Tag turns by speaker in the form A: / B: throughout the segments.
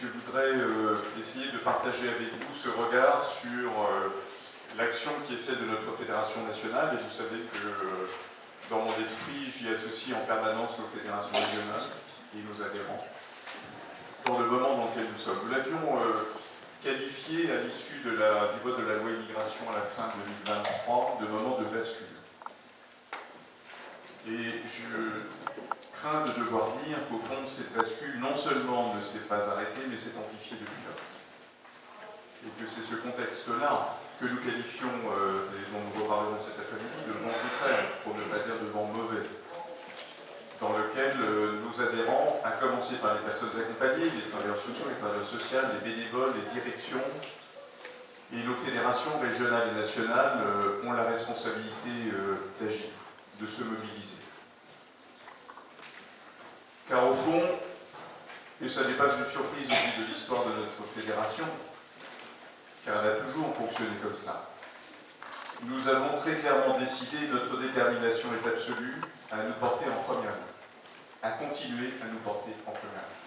A: je voudrais essayer de partager avec vous ce regard sur l'action qui est celle de notre fédération nationale. Et vous savez que dans mon esprit, j'y associe en permanence nos fédérations régionales et nos adhérents. Dans le moment dans lequel nous sommes, nous l'avions qualifié à l'issue du vote de la loi immigration à la fin 2023 de moment de bascule. Et je crains de devoir dire qu'au fond, cette bascule non seulement ne s'est pas arrêtée, mais s'est amplifiée depuis lors. Et que c'est ce contexte-là que nous qualifions, et dont nous reparlerons cet après-midi, de vent contraire, pour ne pas dire de vent mauvais, dans lequel nos adhérents, à commencer par les personnes accompagnées, les travailleurs sociaux, les travailleurs sociaux, les bénévoles, les directions, et nos fédérations régionales et nationales ont la responsabilité d'agir, de se mobiliser. Car au fond, et ça n'est pas une surprise au vu de l'histoire de notre fédération, car elle a toujours fonctionné comme ça, nous avons très clairement décidé, notre détermination est absolue, à nous porter en première ligne, à continuer à nous porter en première ligne.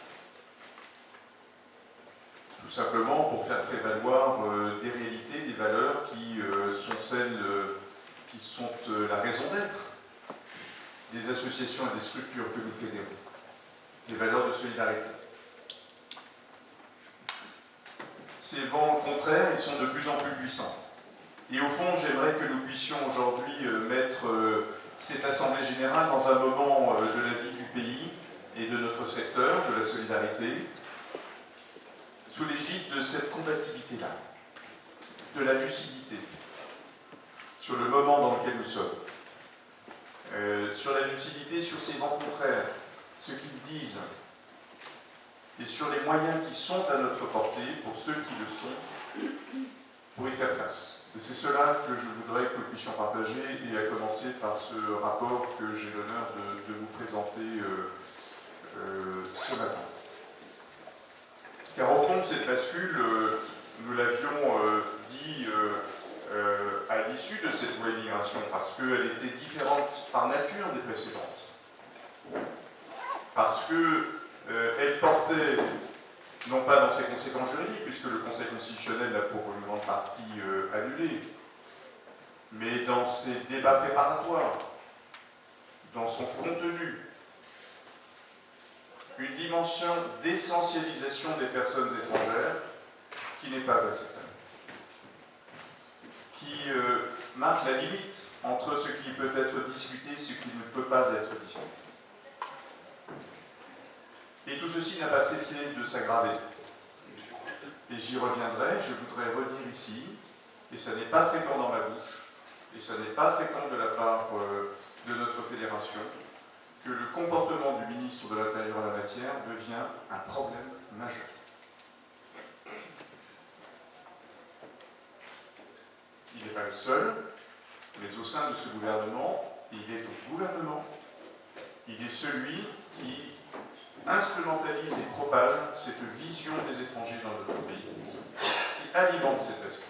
A: Tout simplement pour faire prévaloir des réalités, des valeurs qui sont celles qui sont la raison d'être des associations et des structures que nous fédérons, des valeurs de solidarité. Ces vents contraires, ils sont de plus en plus puissants. Et au fond, j'aimerais que nous puissions aujourd'hui mettre cette Assemblée générale dans un moment de la vie du pays et de notre secteur, de la solidarité, sous l'égide de cette combativité-là, de la lucidité, sur le moment dans lequel nous sommes, sur la lucidité, sur ces vents contraires, ce qu'ils disent, et sur les moyens qui sont à notre portée, pour ceux qui le sont, pour y faire face. Et c'est cela que je voudrais que nous puissions partager, et à commencer par ce rapport que j'ai l'honneur de vous présenter ce matin. Car au fond, cette bascule, nous l'avions dit à l'issue de cette loi immigration, parce qu'elle était différente par nature des précédentes. Parce qu'elle portait, non pas dans ses conséquences juridiques, puisque le Conseil constitutionnel l'a pour une grande partie annulé, mais dans ses débats préparatoires, dans son contenu, une dimension d'essentialisation des personnes étrangères qui n'est pas acceptable, qui marque la limite entre ce qui peut être discuté et ce qui ne peut pas être discuté. Et tout ceci n'a pas cessé de s'aggraver. Et j'y reviendrai, je voudrais redire ici, et ça n'est pas fréquent dans ma bouche, et ça n'est pas fréquent de la part de notre fédération, que le comportement du ministre de l'Intérieur en la matière devient un problème majeur. Il n'est pas le seul, mais au sein de ce gouvernement, il est au gouvernement, il est celui qui instrumentalise et propage cette vision des étrangers dans notre pays, qui alimente cet aspect.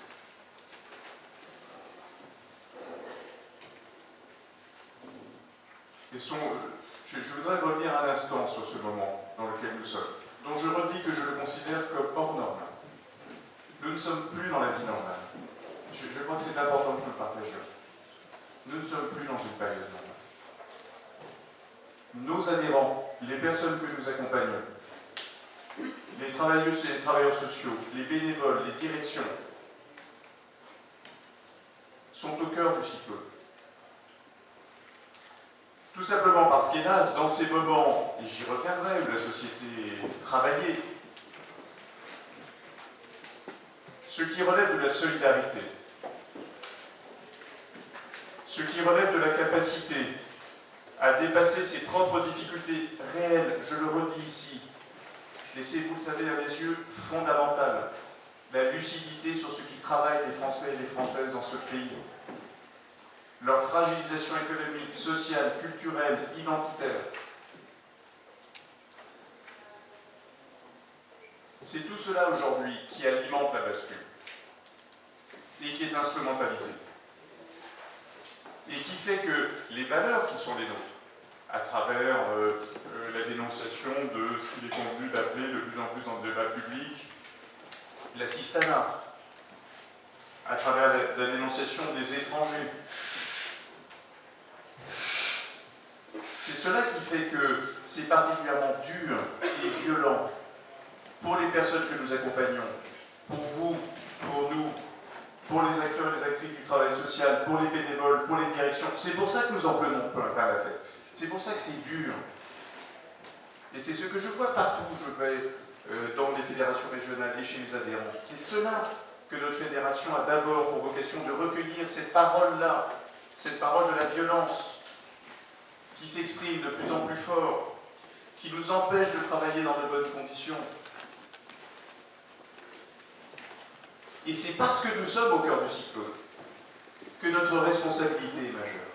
A: Je voudrais revenir un instant sur ce moment dans lequel nous sommes, dont je redis que je le considère comme hors norme. Nous ne sommes plus dans la vie normale. Je crois que c'est important que nous le partagions. Nous ne sommes plus dans une période normale. Nos adhérents, les personnes que nous accompagnons, les travailleuses et les travailleurs sociaux, les bénévoles, les directions, sont au cœur du cyclone. Tout simplement parce qu'hélas, dans ces moments, et j'y reviendrai, où la société travaillait, ce qui relève de la solidarité, ce qui relève de la capacité à dépasser ses propres difficultés réelles, je le redis ici, et c'est, vous le savez, à mes yeux, fondamental, la lucidité sur ce qui travaille les Français et les Françaises dans ce pays, leur fragilisation économique, sociale, culturelle, identitaire. C'est tout cela aujourd'hui qui alimente la bascule et qui est instrumentalisé. Et qui fait que les valeurs qui sont les nôtres, à travers la dénonciation de ce qu'il est convenu d'appeler de plus en plus dans le débat public l'assistanat, à travers la dénonciation des étrangers. C'est cela qui fait que c'est particulièrement dur et violent pour les personnes que nous accompagnons, pour vous, pour nous, pour les acteurs et les actrices du travail social, pour les bénévoles, pour les directions. C'est pour ça que nous en prenons plein la tête. C'est pour ça que c'est dur. Et c'est ce que je vois partout où je vais dans les fédérations régionales et chez mes adhérents. C'est cela que notre fédération a d'abord pour vocation de recueillir cette parole-là, cette parole de la violence qui s'exprime de plus en plus fort, qui nous empêche de travailler dans de bonnes conditions. Et c'est parce que nous sommes au cœur du cyclone que notre responsabilité est majeure.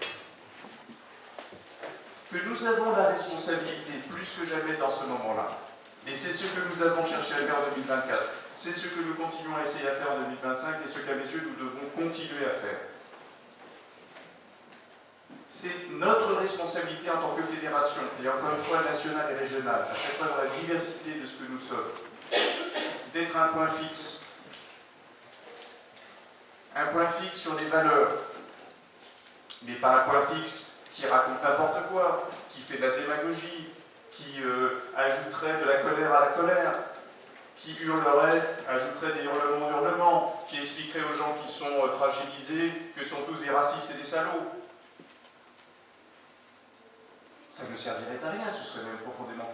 A: Que nous avons la responsabilité plus que jamais dans ce moment-là. Et c'est ce que nous avons cherché à faire en 2024. C'est ce que nous continuons à essayer à faire en 2025 et ce qu'à mes yeux nous devons continuer à faire. C'est notre responsabilité en tant que fédération, et encore une fois nationale et régionale, à chaque fois dans la diversité de ce que nous sommes, d'être un point fixe. Un point fixe sur les valeurs, mais pas un point fixe qui raconte n'importe quoi, qui fait de la démagogie, qui ajouterait de la colère à la colère, qui hurlerait, ajouterait des hurlements, qui expliquerait aux gens qui sont fragilisés que sont tous des racistes et des salauds. Ça ne servirait à rien, ce serait même profondément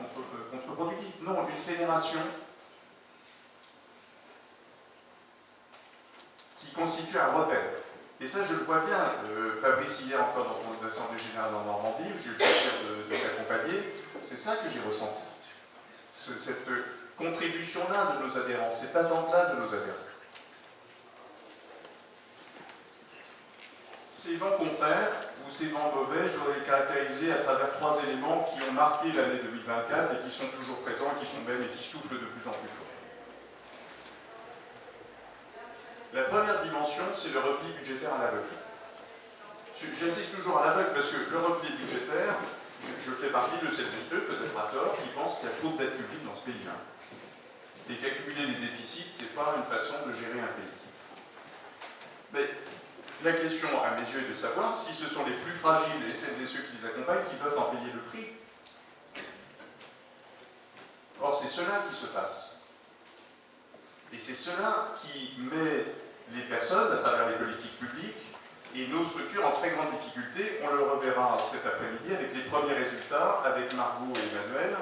A: contre-productif. Non, une fédération qui constitue un repère. Et ça, je le vois bien. Fabrice, hier encore dans ton assemblée générale en Normandie, où j'ai eu le plaisir de t'accompagner, c'est ça que j'ai ressenti. Cette contribution-là de nos adhérents, cette attente-là de nos adhérents. Ces vents contraires, ou ces vents mauvais, je voudrais les caractériser à travers trois éléments qui ont marqué l'année 2024 et qui sont toujours présents, et qui sont même et qui soufflent de plus en plus fort. La première dimension, c'est le repli budgétaire à l'aveugle. J'insiste toujours à l'aveugle parce que le repli budgétaire, je fais partie de celles et ceux, peut-être à tort, qui pensent qu'il y a trop de dettes publiques dans ce pays-là. Et qu'accumuler les déficits, ce n'est pas une façon de gérer un pays. Mais la question, à mes yeux, est de savoir si ce sont les plus fragiles et celles et ceux qui les accompagnent qui peuvent en payer le prix. Or, c'est cela qui se passe. Et c'est cela qui met les personnes, à travers les politiques publiques, et nos structures en très grande difficulté. On le reverra cet après-midi avec les premiers résultats, avec Margot et Emmanuel,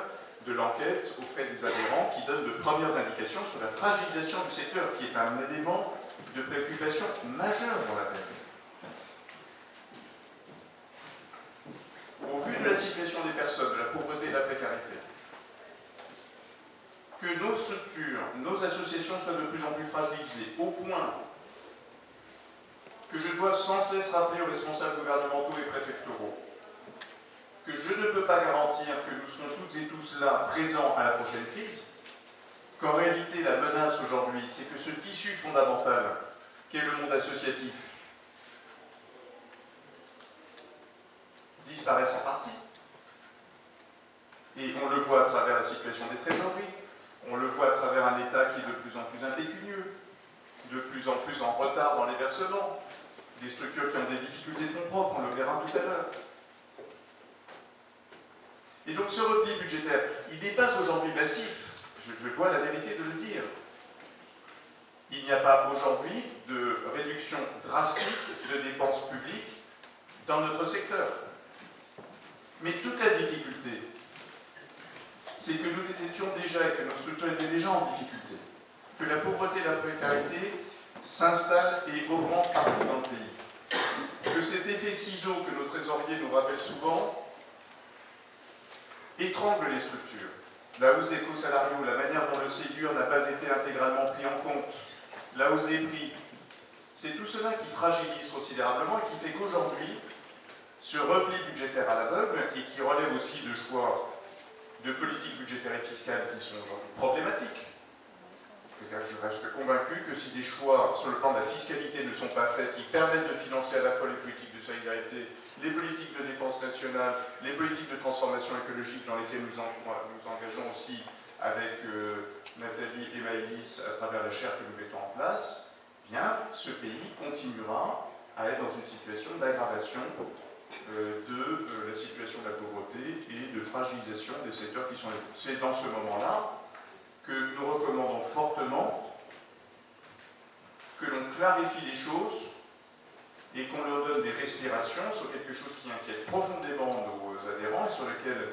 A: de l'enquête auprès des adhérents qui donnent de premières indications sur la fragilisation du secteur, qui est un élément de préoccupation majeure dans la période. Au vu de la situation des personnes, de la pauvreté et de la précarité, que nos structures, nos associations soient de plus en plus fragilisées, au point que je dois sans cesse rappeler aux responsables gouvernementaux et préfectoraux que je ne peux pas garantir que nous serons toutes et tous là, présents à la prochaine crise, qu'en réalité la menace aujourd'hui, c'est que ce tissu fondamental qu'est le monde associatif disparaisse en partie. Et on le voit à travers la situation des trésoreries, on le voit à travers un État qui est de plus en plus impécunieux, de plus en plus en retard dans les versements, des structures qui ont des difficultés de fonds propres, on le verra tout à l'heure. Et donc ce repli budgétaire, il n'est pas aujourd'hui massif, je dois la vérité de le dire. Il n'y a pas aujourd'hui de réduction drastique de dépenses publiques dans notre secteur. Mais toute la difficulté, c'est que nous étions déjà, et que nos structures étaient déjà en difficulté, que la pauvreté et la précarité s'installent et augmentent partout dans le pays, que cet effet ciseau que nos trésoriers nous rappellent souvent étrangle les structures. La hausse des coûts salariaux, la manière dont le Ségur n'a pas été intégralement pris en compte, la hausse des prix, c'est tout cela qui fragilise considérablement et qui fait qu'aujourd'hui, ce repli budgétaire à l'aveugle, et qui relève aussi de choix de politiques budgétaires et fiscales qui sont aujourd'hui problématiques. Je reste convaincu que si des choix sur le plan de la fiscalité ne sont pas faits, qui permettent de financer à la fois les politiques de solidarité, les politiques de défense nationale, les politiques de transformation écologique dans lesquelles nous engageons aussi avec Nathalie et Maëlys à travers la chaire que nous mettons en place, bien, ce pays continuera à être dans une situation d'aggravation de la situation de la pauvreté et de fragilisation des secteurs qui sont les plus. C'est dans ce moment-là que nous recommandons fortement que l'on clarifie les choses et qu'on leur donne des respirations sur quelque chose qui inquiète profondément nos adhérents et sur lequel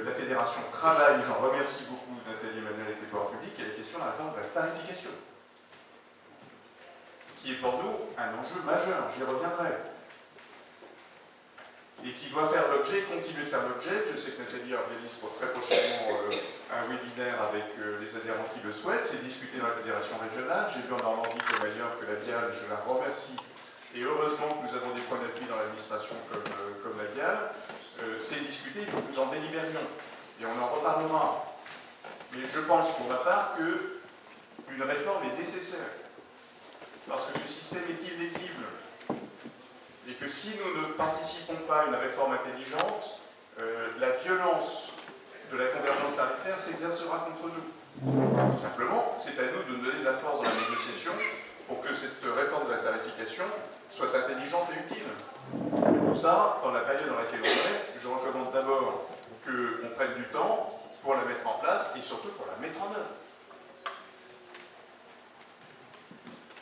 A: la Fédération travaille. J'en remercie beaucoup Nathalie Emmanuel et les pouvoirs publics, et la question de la réforme de la tarification, qui est pour nous un enjeu majeur, j'y reviendrai, et qui doit faire l'objet, continuer de faire l'objet. Je sais que Nathalie organise pour très prochainement un webinaire avec les adhérents qui le souhaitent, c'est discuter dans la fédération régionale. J'ai vu en Normandie comme ailleurs que la Dial, je la remercie, et heureusement que nous avons des points d'appui dans l'administration comme la Dial, c'est discuter, il faut que nous en délibérions, et on en reparlera. Mais je pense pour ma part qu'une réforme est nécessaire, parce que ce système est illisible, et que si nous ne participons pas à une réforme intelligente, la violence de la convergence tarifaire s'exercera contre nous. Simplement, c'est à nous de donner de la force dans la négociation pour que cette réforme de la tarification soit intelligente et utile. Pour ça, dans la période dans laquelle on est, je recommande d'abord qu'on prenne du temps pour la mettre en place et surtout pour la mettre en œuvre.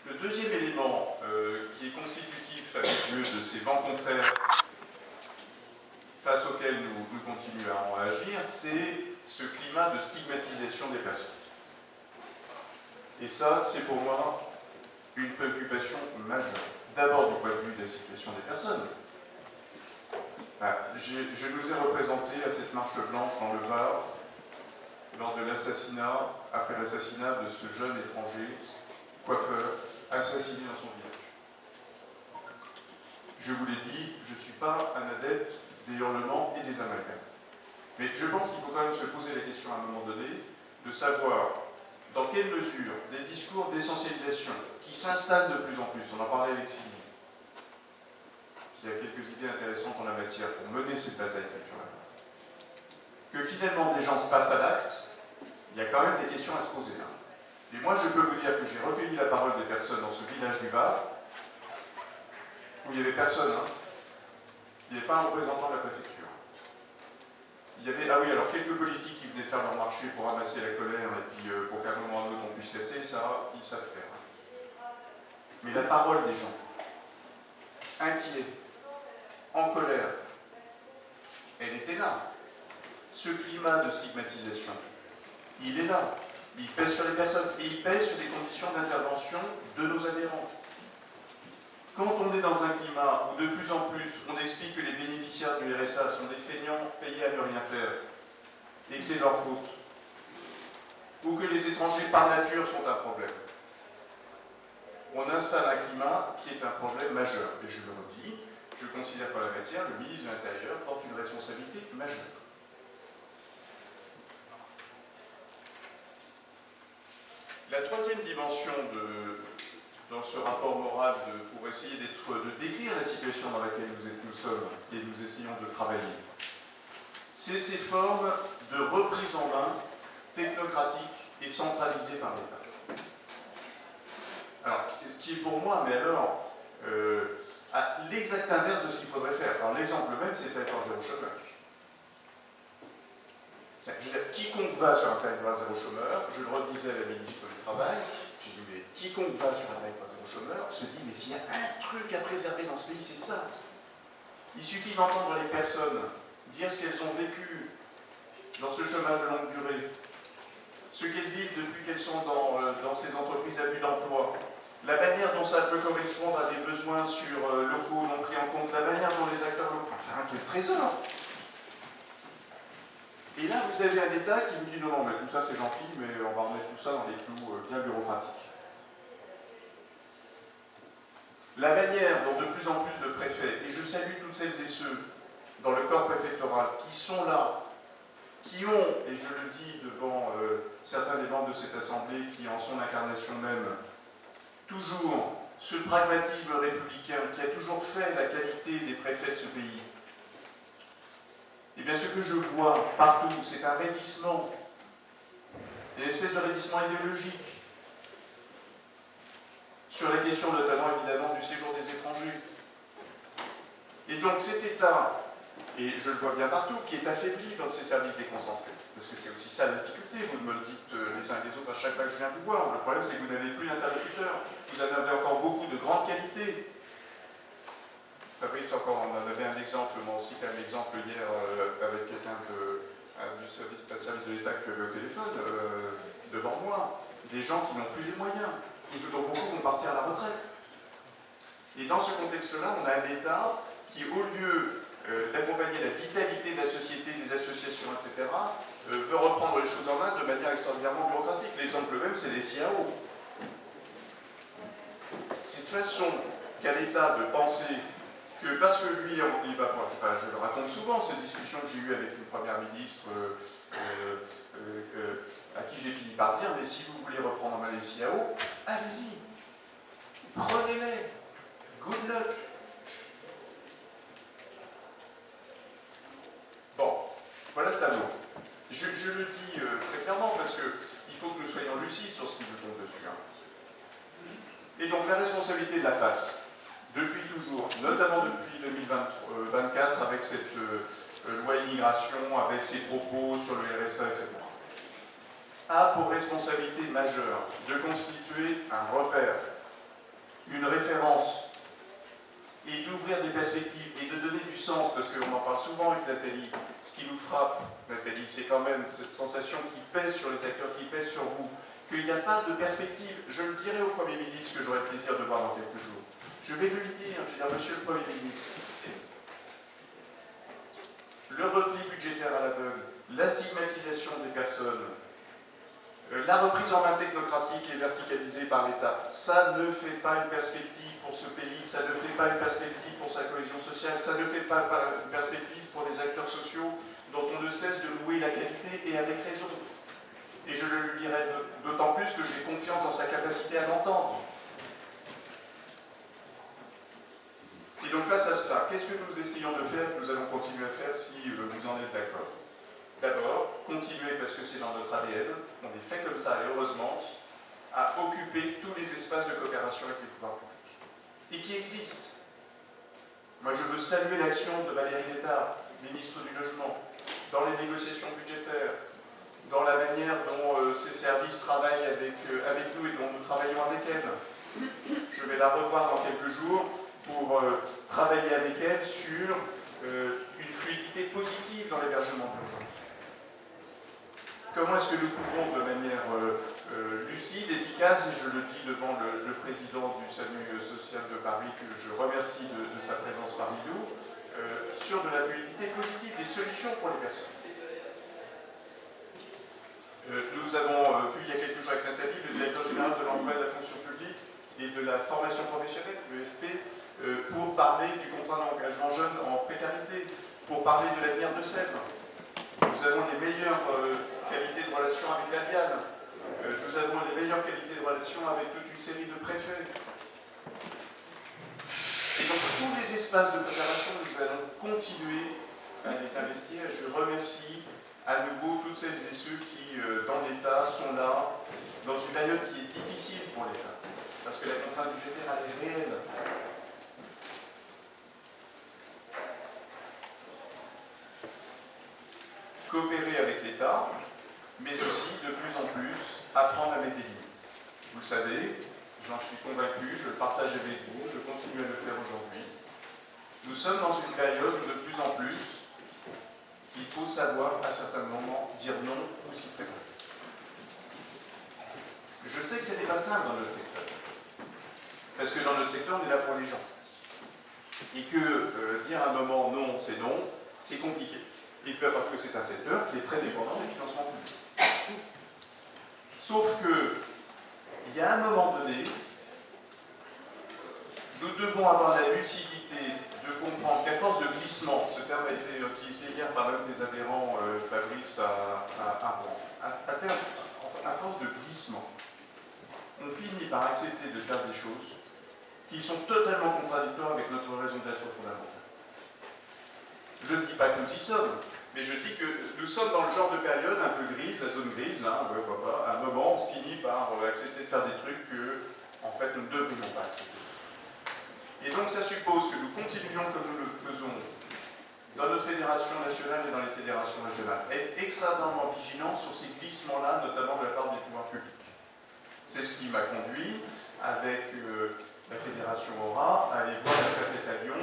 A: Le deuxième élément qui est constitutif à mes yeux de ces vents contraires face auxquels nous continuons à agir, c'est ce climat de stigmatisation des personnes. Et ça, c'est pour moi une préoccupation majeure. D'abord du point de vue de la situation des personnes. Je nous ai représentés à cette marche blanche dans le Var, lors de l'assassinat, après l'assassinat de ce jeune étranger, coiffeur, assassiné dans son village. Je vous l'ai dit, je ne suis pas un adepte des hurlements et des amalgames. Mais je pense qu'il faut quand même se poser la question à un moment donné, de savoir dans quelle mesure des discours d'essentialisation qui s'installent de plus en plus, on en parlait avec Sylvie, qui a quelques idées intéressantes en la matière pour mener cette bataille culturelle, que finalement des gens passent à l'acte, il y a quand même des questions à se poser. Et moi, je peux vous dire que j'ai recueilli la parole des personnes dans ce village du Var, où il n'y avait personne, il n'y avait pas un représentant de la préfecture. Il y avait, ah oui, alors quelques politiques qui venaient faire leur marché pour ramasser la colère et puis pour qu'à un moment ou à un autre on puisse casser, ça, ils savent faire. Mais la parole des gens, inquiets, en colère, elle était là. Ce climat de stigmatisation, il est là. Il pèse sur les personnes et il pèse sur les conditions d'intervention de nos adhérents. Quand on est dans un climat où de plus en plus on explique que les bénéficiaires du RSA sont des feignants payés à ne rien faire et que c'est leur faute, ou que les étrangers par nature sont un problème, on installe un climat qui est un problème majeur. Et je le redis, je considère qu'en la matière, le ministre de l'Intérieur porte une responsabilité majeure. La troisième dimension dans ce rapport moral pour essayer de décrire la situation dans laquelle nous sommes et nous essayons de travailler, c'est ces formes de reprise en main technocratique et centralisée par l'État. Alors, qui est pour moi, mais alors, l'exact inverse de ce qu'il faudrait faire. Alors, l'exemple même, c'est territoire zéro chômeur. Je veux dire, quiconque va sur un territoire zéro chômeur, je le redisais à la ministre du Travail, j'ai dit, mais quiconque va sur un territoire zéro chômeur se dit, mais s'il y a un truc à préserver dans ce pays, c'est ça. Il suffit d'entendre les personnes dire ce qu'elles ont vécu dans ce chômage de longue durée, ce qu'elles vivent depuis qu'elles sont dans ces entreprises à but d'emploi, la manière dont ça peut correspondre à des besoins locaux non pris en compte, la manière dont les acteurs locaux, enfin, quel trésor. Et là, vous avez un État qui vous dit non, mais tout ça c'est gentil, mais on va remettre tout ça dans des clous bien bureaucratiques. La manière dont de plus en plus de préfets, et je salue toutes celles et ceux dans le corps préfectoral qui sont là, qui ont, et je le dis devant certains des membres de cette Assemblée qui en sont l'incarnation même, toujours ce pragmatisme républicain qui a toujours fait la qualité des préfets de ce pays, eh bien ce que je vois partout, c'est un raidissement, une espèce de raidissement idéologique sur la question notamment évidemment du séjour des étrangers. Et donc cet État, et je le vois bien partout, qui est affaibli dans ses services déconcentrés, parce que c'est aussi ça la difficulté, vous me le dites les uns et les autres à chaque fois que je viens vous voir, le problème c'est que vous n'avez plus d'interlocuteurs, vous en avez encore beaucoup de grande qualité. Fabrice, encore, on en avait un exemple, moi aussi, un exemple hier avec quelqu'un du service de l'État que j'avais au téléphone, devant moi, des gens qui n'ont plus les moyens, et dont beaucoup vont partir à la retraite. Et dans ce contexte-là, on a un État qui, au lieu d'accompagner la vitalité de la société, des associations, etc., veut reprendre les choses en main de manière extraordinairement bureaucratique. L'exemple même, c'est les CIAO. Cette façon qu'a l'État de penser que parce que lui, il va, enfin, je le raconte souvent, cette discussion que j'ai eue avec une première ministre à qui j'ai fini par dire, mais si vous voulez reprendre en main les CIAO, allez-y, prenez-les, good luck. Bon, voilà le tableau. Je le dis très clairement parce qu'il faut que nous soyons lucides sur ce qui nous tombe dessus. Hein. Et donc la responsabilité de la face, depuis toujours, notamment depuis 2024, avec cette loi immigration, avec ses propos sur le RSA, etc., a pour responsabilité majeure de constituer un repère, une référence, et d'ouvrir des perspectives et de donner du sens, parce qu'on en parle souvent avec Nathalie. Ce qui nous frappe, Nathalie, c'est quand même cette sensation qui pèse sur les acteurs, qui pèse sur vous, qu'il n'y a pas de perspective. Je le dirai au Premier ministre que j'aurai le plaisir de voir dans quelques jours. Je vais lui dire, je vais dire, Monsieur le Premier ministre, le repli budgétaire à l'aveugle, la stigmatisation des personnes, la reprise en main technocratique et verticalisée par l'État, ça ne fait pas une perspective pour ce pays, ça ne fait pas une perspective pour sa cohésion sociale, ça ne fait pas une perspective pour des acteurs sociaux dont on ne cesse de louer la qualité et avec raison. Et je le lui dirai d'autant plus que j'ai confiance dans sa capacité à l'entendre. Et donc face à cela, qu'est-ce que nous essayons de faire, que nous allons continuer à faire si vous en êtes d'accord? D'abord, continuer, parce que c'est dans notre ADN, on est fait comme ça, et heureusement, à occuper tous les espaces de coopération avec les pouvoirs publics. Et qui existent. Moi, je veux saluer l'action de Valérie Létard, ministre du Logement, dans les négociations budgétaires, dans la manière dont ces services travaillent avec nous et dont nous travaillons avec elle. Je vais la revoir dans quelques jours pour travailler avec elle sur une fluidité positive dans l'hébergement d'urgence. Comment est-ce que nous pouvons, de manière lucide, efficace, et je le dis devant le président du SAMU social de Paris, que je remercie de sa présence parmi nous, sur de la fluidité positive, des solutions pour les personnes. Nous avons vu il y a quelques jours avec Nathalie, le directeur général de l'emploi et de la fonction publique et de la formation professionnelle, le FP, pour parler du contrat d'engagement jeune en précarité, pour parler de l'avenir de Sèvres. Nous avons les meilleures qualités de relation avec la Diane. Nous avons les meilleures qualités de relation avec toute une série de préfets. Et donc tous les espaces de coopération, nous allons continuer à les investir. Je remercie à nouveau toutes celles et ceux qui, dans l'État, sont là, dans une période qui est difficile pour l'État. Parce que la contrainte budgétaire, elle est réelle. Coopérer avec l'État, mais aussi, de plus en plus, apprendre à mettre des limites. Vous le savez, j'en suis convaincu, je le partage avec vous, je continue à le faire aujourd'hui. Nous sommes dans une période où, de plus en plus, il faut savoir, à certains moments, dire non ou s'y préparer. Je sais que ce n'est pas simple dans notre secteur. Parce que dans notre secteur, on est là pour les gens. Et que dire à un moment non, c'est compliqué. Et puis parce que c'est un secteur qui est très dépendant des financements publics. Sauf que, il y a un moment donné, nous devons avoir la lucidité de comprendre qu'à force de glissement, ce terme a été utilisé hier par l'un des adhérents, Fabrice, à Rouen, à force de glissement, on finit par accepter de faire des choses qui sont totalement contradictoires avec notre raison d'être fondamentale. Je ne dis pas que nous y sommes, mais je dis que nous sommes dans le genre de période un peu grise, la zone grise, là, on ne voit pas, à un moment, on se finit par accepter de faire des trucs que, en fait, nous ne devrions pas accepter. Et donc, ça suppose que nous continuions comme nous le faisons dans notre fédération nationale et dans les fédérations régionales, être extrêmement vigilants sur ces glissements-là, notamment de la part des pouvoirs publics. C'est ce qui m'a conduit, avec la fédération Aura, à aller voir la préfète à Lyon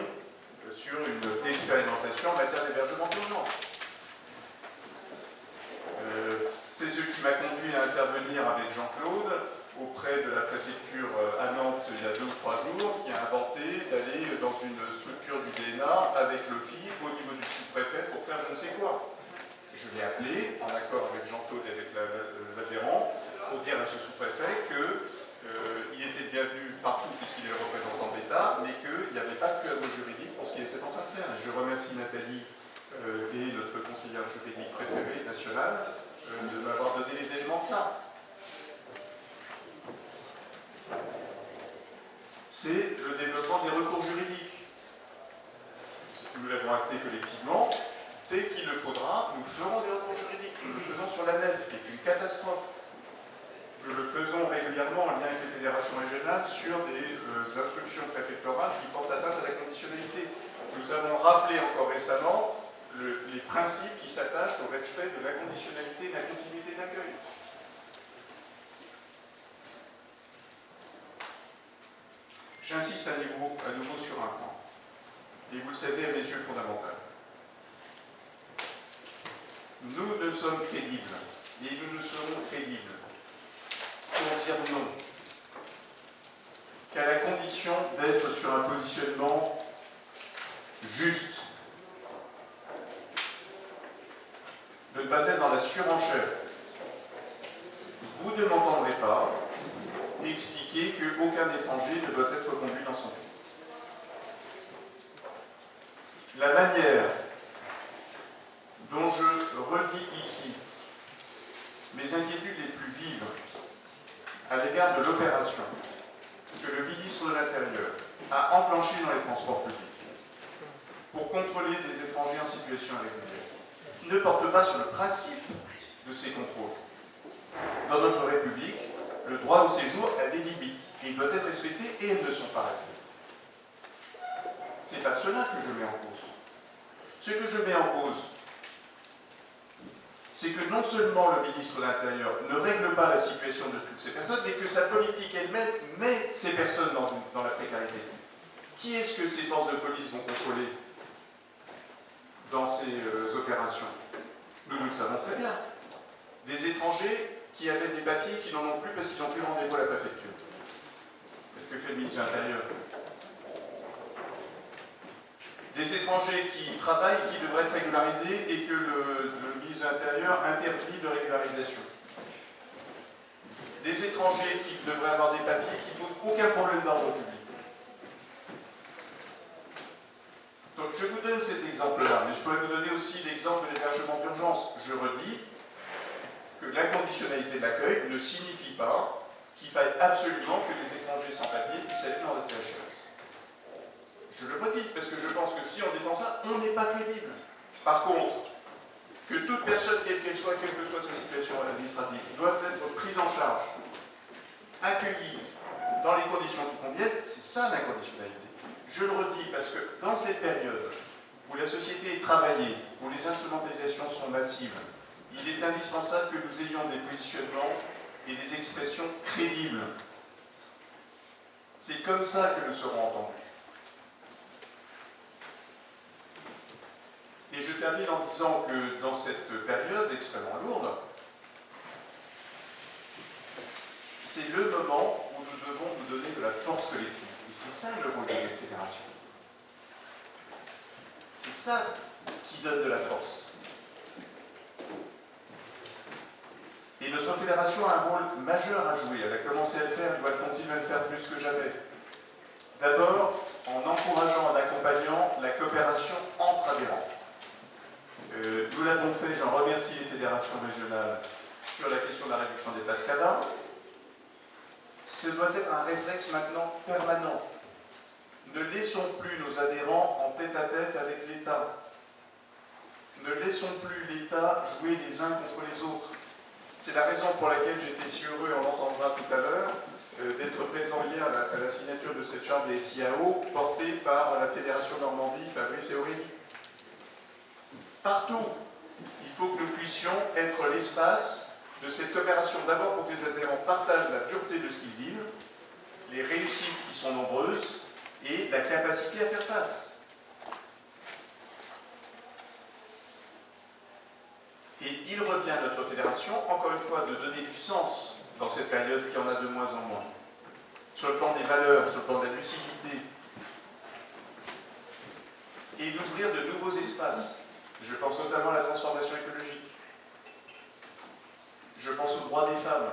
A: sur une expérimentation en matière d'hébergement d'urgence. C'est ce qui m'a conduit à intervenir avec Jean-Claude auprès de la préfecture à Nantes il y a 2 ou 3 jours, qui a inventé d'aller dans une structure du DNA avec le FIP au niveau du sous-préfet pour faire je ne sais quoi. Je l'ai appelé, en accord avec Jean-Claude et avec l'adhérent, pour dire à ce sous-préfet qu'il était bienvenu partout puisqu'il est le représentant de l'État, mais qu'il n'y avait pas de cadre juridique pour ce qu'il était en train de faire. Et je remercie Nathalie et notre conseillère juridique préférée nationale de m'avoir donné les éléments de ça. C'est le développement des recours juridiques. Nous l'avons acté collectivement. Dès qu'il le faudra, nous ferons des recours juridiques. Nous le faisons sur la nef, qui est une catastrophe. Nous le faisons régulièrement en lien avec les fédérations régionales sur des instructions préfectorales qui portent atteinte à la conditionnalité. Nous avons rappelé encore récemment les principes qui s'attachent au respect de la conditionnalité et de la continuité d'accueil. J'insiste à nouveau sur un point, et vous le savez à mes yeux fondamental. Nous ne sommes crédibles, et nous ne serons crédibles pour dire non qu'à la condition d'être sur un positionnement juste, de ne pas être dans la surenchère. Vous ne m'entendrez pas expliquer qu'aucun étranger ne doit être conduit dans son pays. La manière dont je redis ici mes inquiétudes les plus vives à l'égard de l'opération que le ministre de l'Intérieur a enclenchée dans les transports publics pour contrôler des étrangers en situation irrégulière, ne porte pas sur le principe de ces contrôles. Dans notre République, le droit au séjour a des limites, et il doit être respecté, et elles ne sont pas respectées. C'est pas cela que je mets en cause. Ce que je mets en cause, c'est que non seulement le ministre de l'Intérieur ne règle pas la situation de toutes ces personnes, mais que sa politique elle-même met ces personnes dans la précarité. Qui est-ce que ces forces de police vont contrôler dans ces opérations? Nous le savons très bien. Des étrangers qui avaient des papiers qui n'en ont plus parce qu'ils ont pris rendez-vous à la préfecture. Que fait le ministre de l'Intérieur? Des étrangers qui travaillent, qui devraient être régularisés et que le ministre de l'Intérieur interdit de régularisation. Des étrangers qui devraient avoir des papiers qui ne posent aucun problème d'ordre public. Donc je vous donne cet exemple-là, mais je pourrais vous donner aussi l'exemple de l'hébergement d'urgence. Je redis que l'inconditionnalité de l'accueil ne signifie pas qu'il faille absolument que les étrangers sans papier puissent aller dans la CHR. Je le redis, parce que je pense que si on défend ça, on n'est pas crédible. Par contre, que toute personne, quelle qu'elle soit, quelle que soit sa situation administrative, doit être prise en charge, accueillie dans les conditions qui conviennent, c'est ça l'inconditionnalité. Je le redis parce que dans cette période où la société est travaillée, où les instrumentalisations sont massives, il est indispensable que nous ayons des positionnements et des expressions crédibles. C'est comme ça que nous serons entendus. Et je termine en disant que dans cette période extrêmement lourde, c'est le moment où nous devons nous donner de la force collective. Et c'est ça le rôle de la fédération. C'est ça qui donne de la force. Et notre fédération a un rôle majeur à jouer. Elle a commencé à le faire, elle doit continuer à le faire plus que jamais. D'abord, en encourageant, en accompagnant la coopération entre adhérents. Nous l'avons fait, j'en remercie les fédérations régionales, sur la question de la réduction des places CADA. Ce doit être un réflexe maintenant permanent. Ne laissons plus nos adhérents en tête-à-tête avec l'État. Ne laissons plus l'État jouer les uns contre les autres. C'est la raison pour laquelle j'étais si heureux, on l'entendra tout à l'heure, d'être présent hier à la signature de cette charte des SIAO portée par la Fédération Normandie, Fabrice et Aurélie. Partout, il faut que nous puissions être l'espace de cette coopération, d'abord pour que les adhérents partagent la dureté de ce qu'ils vivent, les réussites qui sont nombreuses et la capacité à faire face. Et il revient à notre fédération, encore une fois, de donner du sens dans cette période qui en a de moins en moins. Sur le plan des valeurs, sur le plan de la lucidité, et d'ouvrir de nouveaux espaces. Je pense notamment à la transformation écologique. Je pense aux droits des femmes.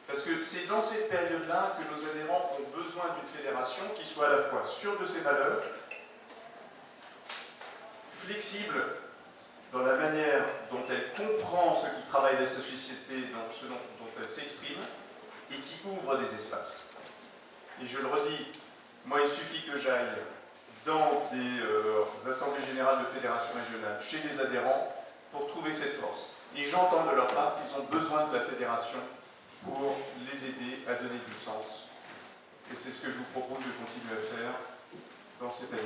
A: Parce que c'est dans cette période-là que nos adhérents ont besoin d'une fédération qui soit à la fois sûre de ses valeurs, flexible dans la manière dont elle comprend ce qui travaille dans sa société, dans ce dont elle s'exprime, et qui ouvre des espaces. Et je le redis, moi il suffit que j'aille dans des assemblées générales de fédérations régionales, chez des adhérents, pour trouver cette force. Et j'entends de leur part qu'ils ont besoin de la fédération pour les aider à donner du sens. Et c'est ce que je vous propose de continuer à faire dans cette année.